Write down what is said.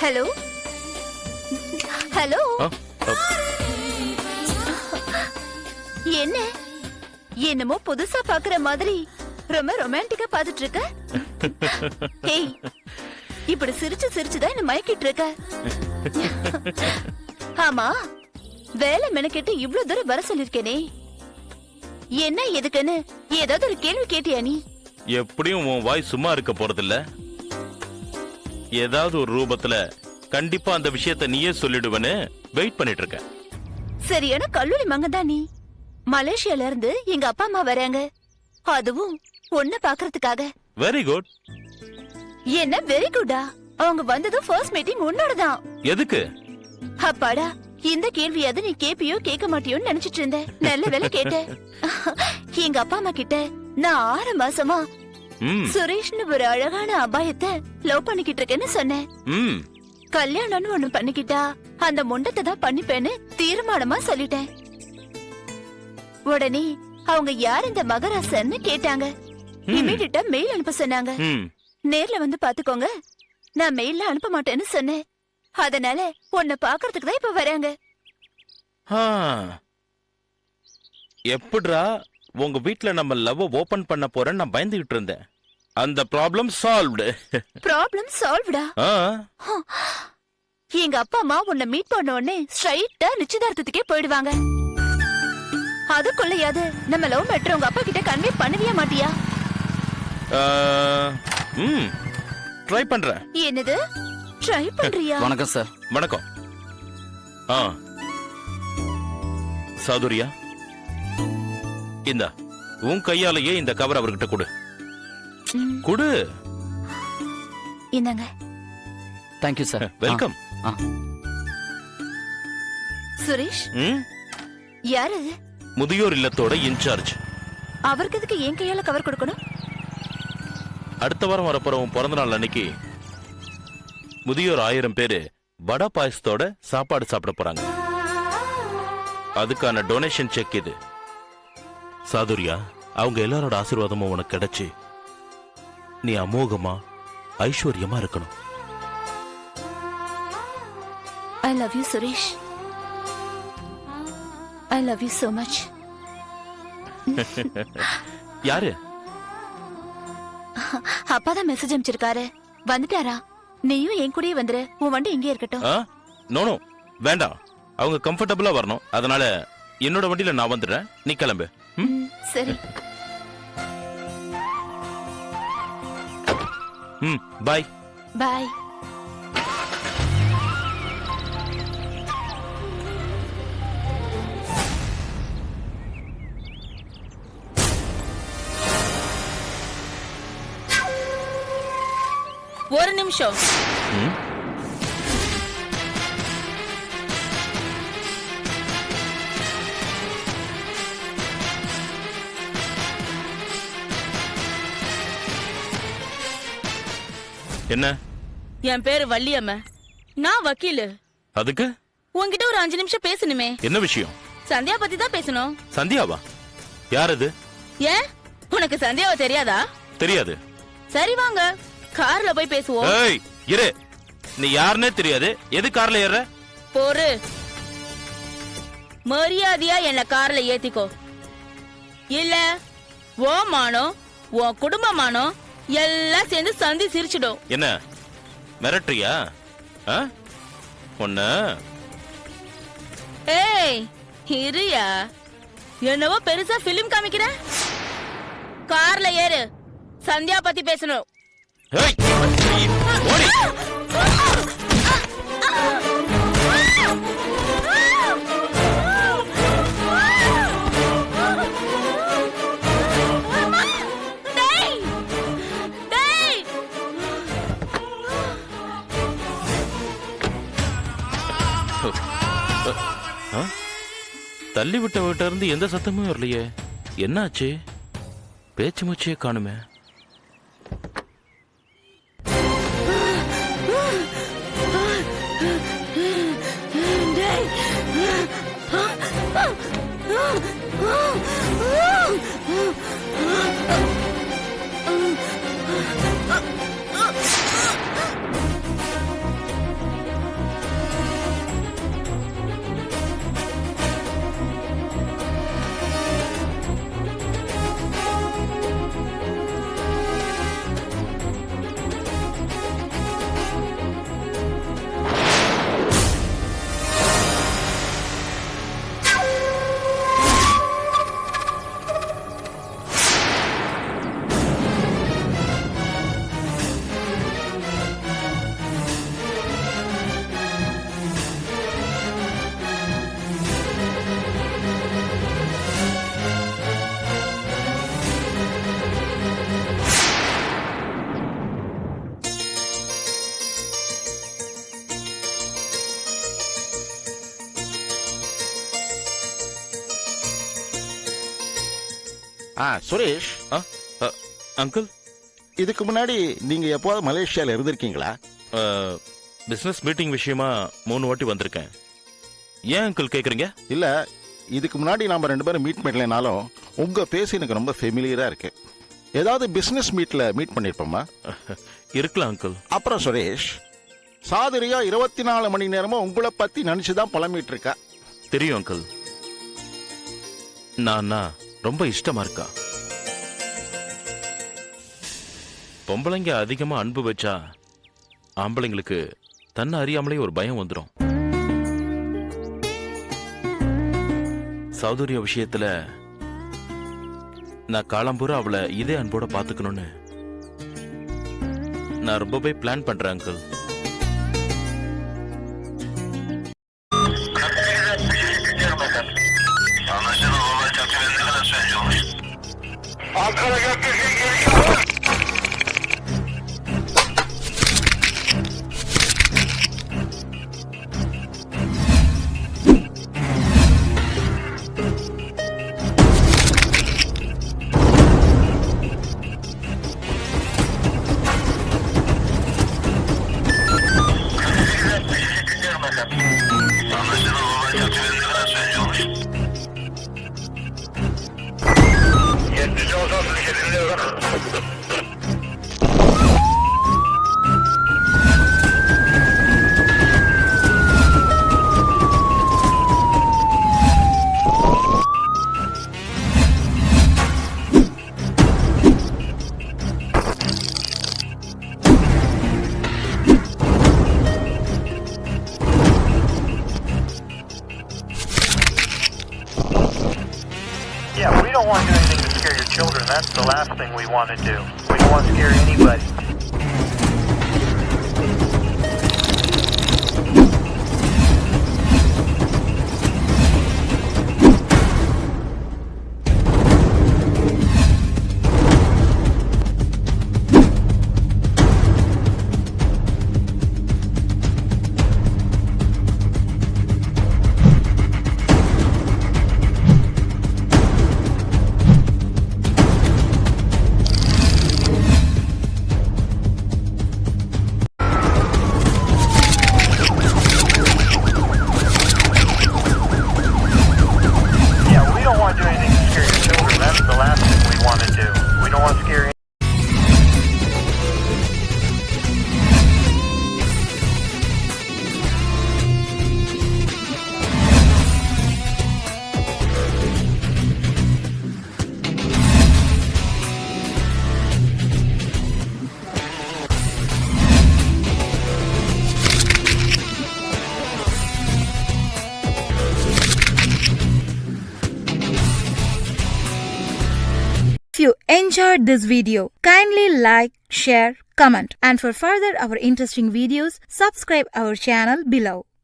Hello hello, என்ன என்னமோ புதுசா பாக்குற மாதிரி ரொம்ப ரொமான்டிக்கா பாத்துட்டு இருக்க. ஏய், இப்படி சிரிச்சு சிரிச்சுதான் என்ன மயக்கிட்டு இருக்க. ஆமா, வேலை மெனக்கெட்டு இவ்ளோ தூரம் வர சொல்லிருக்கேனே, என்ன எதுக்குன்னு ஏதாவது ஒரு கேள்வி கேட்டியா நீ? எப்படியும் உன் வாய் சும்மா இருக்க போறதில்ல. ஏதாவது ஒரு ரூபத்துல கண்டிப்பா அந்த விஷயத்த நீயே சொல்லிடுவன்னு வெயிட் பண்ணிட்டு இருக்க. சரியான கல்லூரி மங்கதான் நீ. மலேசியால இருந்து எங்க அப்பா அம்மா வராங்க, அதுவும் ஒன்ன பாக்குறதுக்காக. Very good. என்ன வெரி குட்டா? அவங்க வந்ததும் ஃபர்ஸ்ட் மீட்டிங் உன்னோடதான். எதுக்கு? அப்பாடா, இந்த கேள்வியாவது நீ கேப்பியோ கேட்க மாட்டியோன்னு நினைச்சிட்டு இருந்தேன். நல்ல வேலை கேட்ட. எங்க அப்பா அம்மா கிட்ட நான் 6 மாசமா சுரேஷ்னு ஒரு அழகான அபாயத்தை லவ் பண்ணிக்கிட்டு இருக்கேன்னு சொன்னேன். கல்யாணம்னு ஒண்ணு பண்ணிக்கிட்டா அந்த முண்டத்தை தான் பண்ணிப்பேன்னு தீர்மானமா சொல்லிட்டேன். உடனே அவங்க யார் இந்த மகராசன்னு கேட்டாங்க. இமீடியட்டா மெயில் அனுப்ப சொன்னாங்க. நேர்ல வந்து பாத்துக்கோங்க, நான் மெயில்ல அனுப்ப மாட்டேன்னு சொன்னேன். அதனால உன்னை பாக்குறதுக்கு தான் இப்ப வராங்க. எப்படிரா உங்க வீட்ல நம்ம லவ் ஓபன் பண்ண போறேன்னு நான் பயந்துகிட்டு இருந்தேன். அந்த ப்ராப்ளம் சால்வ்டு. ப்ராப்ளம் சால்வ்டா? எங்க அப்பா அம்மா உன்னை மீட் பண்ண உடனே ஸ்ட்ரைட்டா நிச்சயதார்த்தத்துக்கே போயிடுவாங்க. அதுக்குள்ளயாவது நம்ம லவ் மேட்டர் உங்க அப்பா கிட்ட கன்வே பண்ணவே மாட்டியா? ட்ரை பண்றேன். என்னது ட்ரை பண்றியா? வணக்கம் சார். வணக்கம். சாதுரியா, இந்த உன் கையாலேயே இந்த கவர் அவர்கிட்ட கொடு. கொடு. இந்தாங்க. Thank you sir. வெல்கம். சுரேஷ், யார் அது? முதியோர் இல்லத்தோட இன்சார்ஜ். அவருக்கு எதுக்கு என் கையால கவர் கொடுக்கணும்? அடுத்த வாரம் வரப்போற உன் பிறந்த நாள் அன்னைக்கு முதியோர் 1000 பேரு வடை பாயசத்தோட சாப்பாடு சாப்பிட போறாங்க. அதுக்கான டொனேஷன் செக் இது. சாதுரியா, அவங்க எல்லாரோட ஆசீர்வாதமும் உனக்கு கிடைச்சு நீ அமோகமா ஐஸ்வர்யமா இருக்கணும். I love you, Suresh. I love you so much. யாரு? அப்பா தான் மெசேஜ் அனுப்பிச்சிருக்காரு. வந்துட்டாரா? நீயும் என் கூடயே வந்துரு. உன் வண்டி இங்கே இருக்கட்டும். நோ வேண்டாம், அவங்க கம்ஃபர்டபுளா வரணும். அதனால என்னோட வண்டியில நான் வந்துடுறேன், நீ கிளம்பு. சரி. பாய். பாய். ஒரு நிமிஷம். என்ன? என் பேரு வள்ளியம்மா, நான் வக்கீலு. அதுக்கு உன்கிட்ட ஒரு 5 நிமிஷம் பேசணுமே. என்ன விஷயம்? சந்தியா பத்தி தான் பேசணும். சந்தியாவா? யார் அது? ஏன் உனக்கு சந்தியாவை தெரியாதா? தெரியாது. சரி வாங்க, கார்ல போய் பேசுவோம். ஏய் இரு, நீ யாருன்னே தெரியாது, எது கார்ல ஏற? போரு. மரியாதையா என்ன கார்ல ஏத்திக்கோ, இல்ல ஓ மானம் உன் குடும்பமானோ எல்லாம் சேர்ந்து சந்தி சிரிச்சிடும். என்ன மிரட்டுறியா? ஒண்ணு. ஏய் இருயா, என்னவோ பெருசா பிலிம் காமிக்கிற. கார்ல ஏறு, சந்தியா பத்தி பேசணும். தள்ளி விட்ட வீட்ட இருந்து எந்த சத்தமும் வரலையே, என்னாச்சு? பேச்சு மூச்சே காணுமே. சுரேஷ், அங்கிள், இதுக்கு முன்னாடி நீங்க எப்போது மலேசியால இருந்திருக்கீங்களா? பிசினஸ் மீட்டிங் விஷயமா 3 வாட்டி வந்திருக்கேன். ஏன் அங்கிள் கேக்குறீங்க? இல்ல, இதுக்கு முன்னாடி நாம 2 பேரும் மீட் பண்ணலனாலும் உங்க பேசி எனக்கு ரொம்ப ஃபெமிலியரா இருக்கு. ஏதாவது பிசினஸ் மீட்ல மீட் பண்ணிருப்போமா? இருக்கலாம் அங்கிள். அப்புறம் சுரேஷ், சாதுரியா 24 மணி நேரமும் உங்களை பத்தி நினைச்சுதான் புலம்பிட்டு இருக்கா. தெரியும் அங்கிள். நான் ரொம்ப இஷ்டமா இருக்கா. பொம்பளைங்க அதிகமா அன்பு வச்சா ஆம்பளைங்களுக்கு தன்னை அறியாமலே ஒரு பயம் வந்துடும். சௌதரிய விஷயத்துல நான் காலம்பூரா அவளை இதே அன்போட பாத்துக்கணும்னு நான் ரொம்பவே பிளான் பண்றேன் uncle. Yeah, we don't want to do anything to scare your children. That's the last thing we want to do. We don't want to scare anybody. If you enjoyed this video, kindly like, share, comment, and for further our interesting videos, subscribe our channel below.